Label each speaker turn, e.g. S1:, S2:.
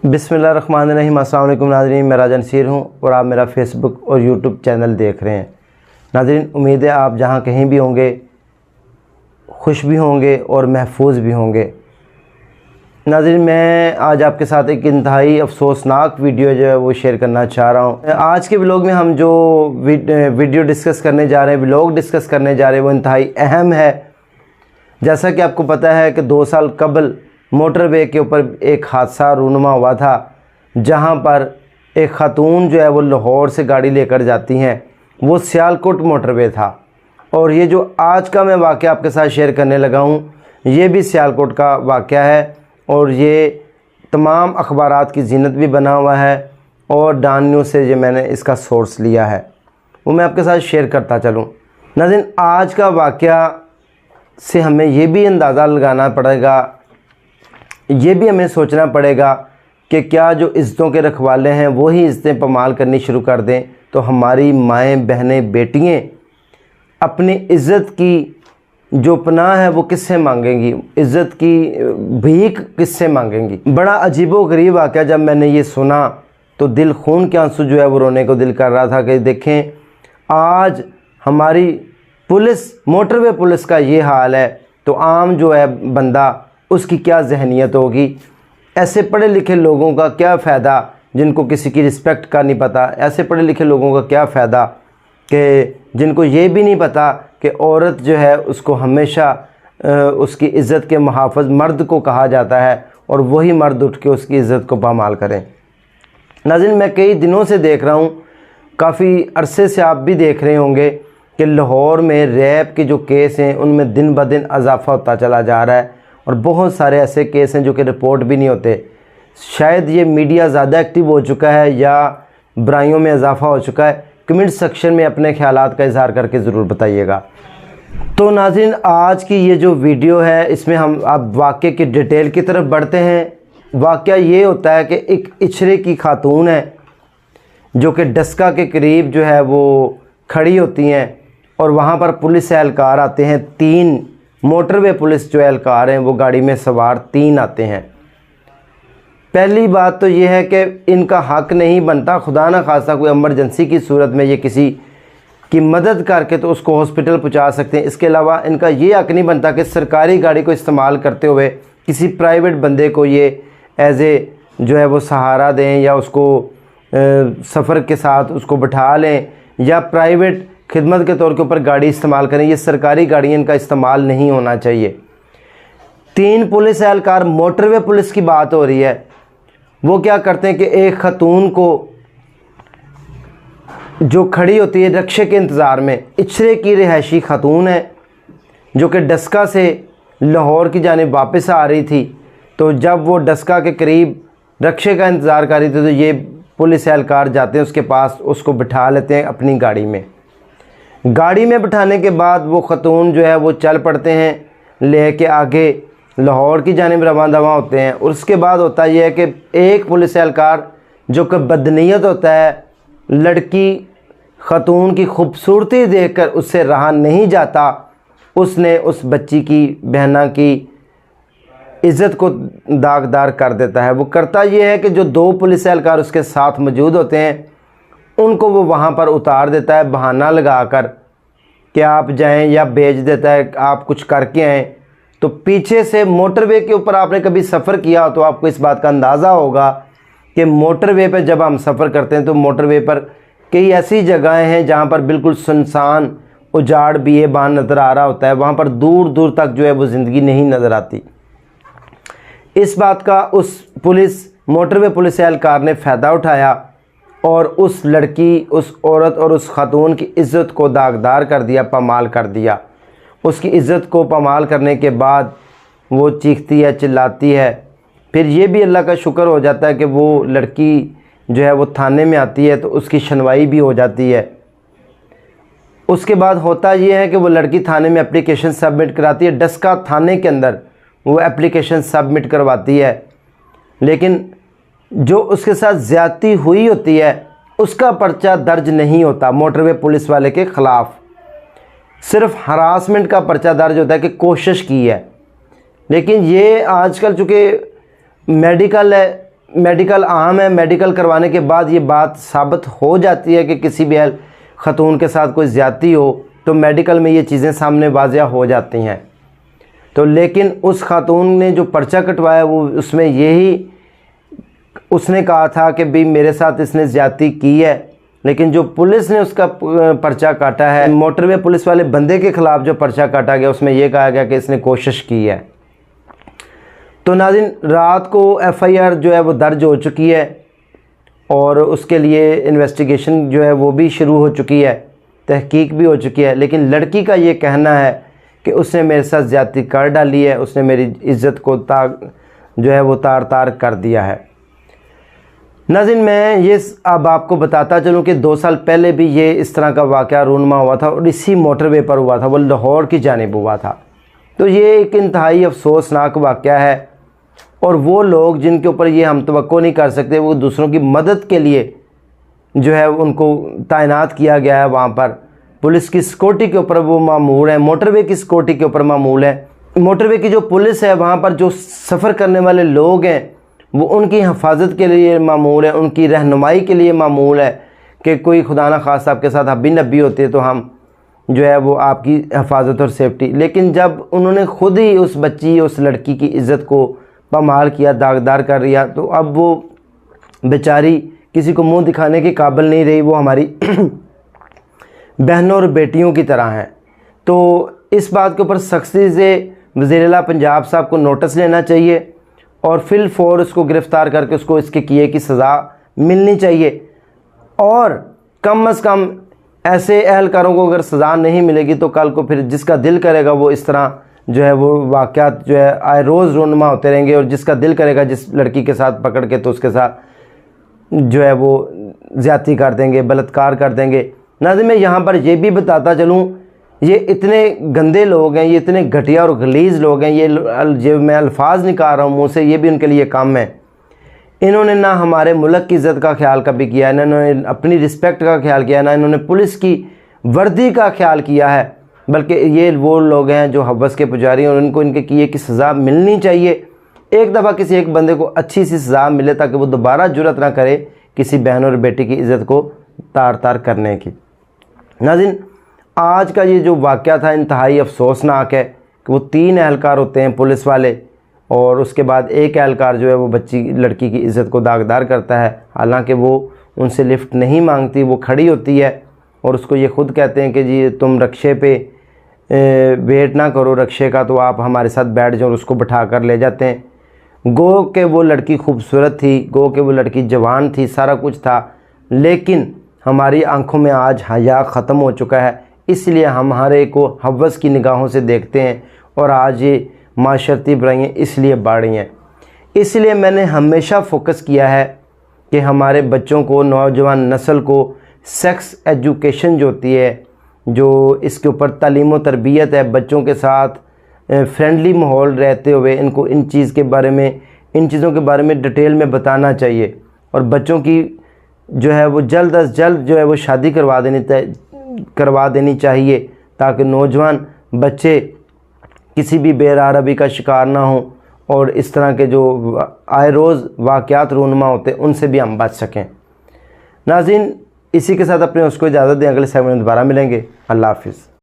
S1: बिस्मिल्लाहिर्रहमानिर्रहीम। अस्सलाम वालेकुम नाज़रीन, मैं राजा नसीर हूँ और आप मेरा फ़ेसबुक और यूट्यूब चैनल देख रहे हैं। नाज़रीन, उम्मीद है आप जहाँ कहीं भी होंगे खुश भी होंगे और महफूज भी होंगे। नाज़रीन, मैं आज आपके साथ एक इंतहाई अफसोसनाक वीडियो जो है वो शेयर करना चाह रहा हूँ। आज के व्लॉग में हम जो वीडियो डिस्कस करने जा रहे हैं, व्लॉग डिस्कस करने जा रहे हैं, वो इंतहाई अहम है। जैसा कि आपको पता है कि 2 साल कबल मोटरवे के ऊपर एक हादसा रूनुमा हुआ था, जहां पर एक ख़ातून जो है वो लाहौर से गाड़ी लेकर जाती हैं। वो सियालकोट मोटरवे था और ये जो आज का मैं वाक़या आपके साथ शेयर करने लगा हूँ, ये भी सियालकोट का वाक़या है और ये तमाम अखबारात की ज़ीनत भी बना हुआ है और डॉन न्यूज़ से ये मैंने इसका सोर्स लिया है, वो मैं आपके साथ शेयर करता चलूँ। नाज़रीन, आज का वाक़या से हमें ये भी अंदाज़ा लगाना पड़ेगा, ये भी हमें सोचना पड़ेगा कि क्या जो इज़्ज़तों के रखवाले हैं वो ही इज़्ज़तें पमाल करनी शुरू कर दें तो हमारी माएँ, बहनें, बेटियाँ अपनी इज़्ज़त की जो पनाह है वो किससे मांगेंगी, इज़्ज़त की भीख किससे मांगेंगी। बड़ा अजीबो-गरीब वाक़या जब मैंने ये सुना तो दिल खून के आंसू जो है वो रोने को दिल कर रहा था कि देखें आज हमारी पुलिस, मोटरवे पुलिस का ये हाल है तो आम जो है बंदा, उसकी क्या जहनीत होगी। ऐसे पढ़े लिखे लोगों का क्या फ़ायदा जिनको किसी की रिस्पेक्ट का नहीं पता। ऐसे पढ़े लिखे लोगों का क्या फ़ायदा कि जिनको ये भी नहीं पता कि औरत जो है उसको हमेशा उसकी इज़्ज़त के मुहाफ़िज़ मर्द को कहा जाता है और वही मर्द उठ के उसकी इज़्ज़त को पामाल करें। नाज़रीन, मैं कई दिनों से देख रहा हूँ, काफ़ी अरसे से आप भी देख रहे होंगे कि लाहौर में रैप के जो केस हैं उनमें दिन ब दिन इजाफ़ा होता चला जा रहा है और बहुत सारे ऐसे केस हैं जो कि रिपोर्ट भी नहीं होते। शायद ये मीडिया ज़्यादा एक्टिव हो चुका है या बुराइयों में इजाफ़ा हो चुका है। कमेंट सेक्शन में अपने ख्यालात का इज़हार करके ज़रूर बताइएगा। तो नाज़रीन, आज की ये जो वीडियो है इसमें हम अब वाक़े की डिटेल की तरफ बढ़ते हैं। वाक़या ये होता है कि एक इचरे की खातून है जो कि डस्का के करीब जो है वो खड़ी होती हैं और वहाँ पर पुलिस एहलकार आते हैं। 3 मोटरवे पुलिस जो एहलकार हैं वो गाड़ी में सवार 3 आते हैं। पहली बात तो ये है कि इनका हक़ नहीं बनता, खुदा न खासा कोई इमरजेंसी की सूरत में ये किसी की मदद करके तो उसको हॉस्पिटल पहुंचा सकते हैं। इसके अलावा इनका ये हक़ नहीं बनता कि सरकारी गाड़ी को इस्तेमाल करते हुए किसी प्राइवेट बंदे को ये एज़ ए जो है वो सहारा दें या उसको सफ़र के साथ उसको बिठा लें या प्राइवेट खिदमत के तौर के ऊपर गाड़ी इस्तेमाल करें। ये सरकारी गाड़ी इनका इस्तेमाल नहीं होना चाहिए। 3 पुलिस एहलकार, मोटरवे पुलिस की बात हो रही है, वो क्या करते हैं कि एक खातून को जो खड़ी होती है रक्षे के इंतज़ार में, इचरे की रिहायशी खातून है जो कि डस्का से लाहौर की जानिब वापस आ रही थी, तो जब वो डस्का के करीब रक्षे का इंतज़ार कर रही थी तो ये पुलिस एहलकार जाते हैं उसके पास, उसको बिठा लेते हैं अपनी गाड़ी में। गाड़ी में बिठाने के बाद वो ख़तून जो है वो चल पड़ते हैं, लेके आगे लाहौर की जानिब रवां दवा होते हैं। और उसके बाद होता यह है कि एक पुलिस एहलकार जो कि बदनीयत होता है, लड़की ख़तून की खूबसूरती देखकर उससे रहा नहीं जाता, उसने उस बच्ची की, बहना की इज़्ज़त को दागदार कर देता है। वो करता यह है कि जो 2 पुलिस एहलकार उसके साथ मौजूद होते हैं उनको वो वहाँ पर उतार देता है बहाना लगाकर कि आप जाएं, या भेज देता है आप कुछ करके आएँ। तो पीछे से मोटरवे के ऊपर आपने कभी सफ़र किया तो आपको इस बात का अंदाज़ा होगा कि मोटरवे पर जब हम सफ़र करते हैं तो मोटरवे पर कई ऐसी जगहें हैं जहाँ पर बिल्कुल सुनसान, उजाड़ बिएबान नज़र आ रहा होता है। वहाँ पर दूर दूर तक जो है वो ज़िंदगी नहीं नज़र आती। इस बात का उस मोटरवे पुलिस एहलकार ने फ़ायदा उठाया और उस लड़की, उस औरत और उस खातून की इज़्ज़त को दागदार कर दिया, पामाल कर दिया। उसकी इज़्ज़त को पामाल करने के बाद वो चीखती है, चिल्लाती है। फिर ये भी अल्लाह का शुक्र हो जाता है कि वो लड़की जो है वो थाने में आती है तो उसकी सुनवाई भी हो जाती है। उसके बाद होता ये है कि वो लड़की थाने में एप्लीकेशन सबमिट कराती है। डस्का थाने के अंदर वो एप्लीकेशन सबमिट करवाती है, लेकिन जो उसके साथ ज़्यादती हुई होती है उसका पर्चा दर्ज नहीं होता मोटरवे पुलिस वाले के ख़िलाफ़। सिर्फ हरासमेंट का पर्चा दर्ज होता है कि कोशिश की है। लेकिन ये आजकल चूँकि मेडिकल है, मेडिकल आम है, मेडिकल करवाने के बाद ये बात साबित हो जाती है कि किसी भी ख़तून के साथ कोई ज़्यादती हो तो मेडिकल में ये चीज़ें सामने वाज़िया हो जाती हैं। तो लेकिन उस खातून ने जो पर्चा कटवाया वो उसमें यही उसने कहा था कि भाई मेरे साथ इसने ज़्यादती की है, लेकिन जो पुलिस ने उसका पर्चा काटा है, मोटरवे पुलिस वाले बंदे के ख़िलाफ़ जो पर्चा काटा गया उसमें यह कहा गया कि इसने कोशिश की है। तो नाज़रीन, रात को FIR जो है वो दर्ज हो चुकी है और उसके लिए इन्वेस्टिगेशन जो है वो भी शुरू हो चुकी है, तहकीक भी हो चुकी है। लेकिन लड़की का ये कहना है कि उसने मेरे साथ ज़्यादती कर डाली है, उसने मेरी इज़्ज़त को जो है वो तार तार कर दिया है। नाज़रीन, मैं ये अब आपको बताता चलूँ कि 2 साल पहले भी ये इस तरह का वाक़या रूनमा हुआ था और इसी मोटरवे पर हुआ था, वो लाहौर की जानिब हुआ था। तो ये एक इंतहाई अफसोसनाक वाक़या है और वो लोग जिनके ऊपर ये हम तवक्को नहीं कर सकते, वो दूसरों की मदद के लिए जो है उनको तैनात किया गया है, वहाँ पर पुलिस की सिक्योरिटी के ऊपर वो मामूल है, मोटरवे की सिक्योरिटी के ऊपर मामूल है। मोटरवे की जो पुलिस है वहाँ पर जो सफ़र करने वाले लोग हैं वो उनकी हिफाजत के लिए मामूल है, उनकी रहनुमाई के लिए मामूल है कि कोई खुदा न खास्ता आपके साथ हब्बी नब्बी होती है तो हम जो है वो आपकी हिफाजत और सेफ्टी। लेकिन जब उन्होंने ख़ुद ही उस बच्ची उस लड़की की इज़्ज़त को पामाल किया, दागदार कर दिया, तो अब वो बेचारी किसी को मुंह दिखाने के काबिल नहीं रही, वो हमारी बहनों और बेटियों की तरह हैं। तो इस बात के ऊपर सख्ती से वज़ीर-ए-आला पंजाब साहब को नोटिस लेना चाहिए और फिल फौर उसको गिरफ़्तार करके उसको इसके किए की सज़ा मिलनी चाहिए। और कम से कम ऐसे अहलकारों को अगर सज़ा नहीं मिलेगी तो कल को फिर जिसका दिल करेगा वो इस तरह जो है वो वाक़यात जो है आए रोज़ रोनुमा होते रहेंगे और जिसका दिल करेगा जिस लड़की के साथ पकड़ के तो उसके साथ जो है वो ज़्यादती कर देंगे, बलात्कार कर देंगे। नाज़रीन, मैं यहाँ पर ये भी बताता चलूँ, ये इतने गंदे लोग हैं, ये इतने घटिया और गलीज़ लोग हैं, ये मैं अल्फाज निकाल रहा हूँ मुँह से, ये भी उनके लिए कम है। इन्होंने ना हमारे मुल्क की इज़्ज़त का ख्याल कभी किया, इन्होंने अपनी रिस्पेक्ट का ख्याल किया, ना इन्होंने पुलिस की वर्दी का ख्याल किया है, बल्कि ये वो लोग हैं जो हवस के पुजारी हैं और इनको इनके किए की सज़ा मिलनी चाहिए। एक दफ़ा किसी एक बंदे को अच्छी सी सज़ा मिले ताकि वो दोबारा जुर्रत ना करे किसी बहन और बेटी की इज़्ज़त को तार तार करने की। नाज़रीन, आज का ये जो वाक़या था इंतहाई अफसोसनाक है कि वो 3 एहलकार होते हैं पुलिस वाले और उसके बाद एक एहलकार जो है वो बच्ची लड़की की इज़्ज़त को दागदार करता है। हालांकि वो उनसे लिफ्ट नहीं मांगती, वो खड़ी होती है और उसको ये ख़ुद कहते हैं कि जी तुम रक्शे पे वेट ना करो रक्शे का, तो आप हमारे साथ बैठ जाओ, और उसको बैठा कर ले जाते हैं। गो के वो लड़की खूबसूरत थी, गो के वो लड़की जवान थी, सारा कुछ था, लेकिन हमारी आंखों में आज हया ख़त्म हो चुका है, इसलिए हमारे को हवस की निगाहों से देखते हैं और आज ये माशरती बुराइयाँ इसलिए बढ़ रही हैं। इसलिए मैंने हमेशा फोकस किया है कि हमारे बच्चों को, नौजवान नस्ल को सेक्स एजुकेशन जो होती है, जो इसके ऊपर तालीम व तरबियत है, बच्चों के साथ फ्रेंडली माहौल रहते हुए इनको इन चीज़ों के बारे में डिटेल में बताना चाहिए और बच्चों की जो है वो जल्द अज जल्द जो है वो शादी करवा देनी चाहिए ताकि नौजवान बच्चे किसी भी बेरारबी का शिकार ना हो और इस तरह के जो आए रोज़ वाक़यात रूनुमा होते हैं उनसे भी हम बच सकें। नाज़रीन, इसी के साथ अपने उसको इजाज़त दें, अगले सेगमेंट में दोबारा मिलेंगे। अल्लाह हाफ़िज़।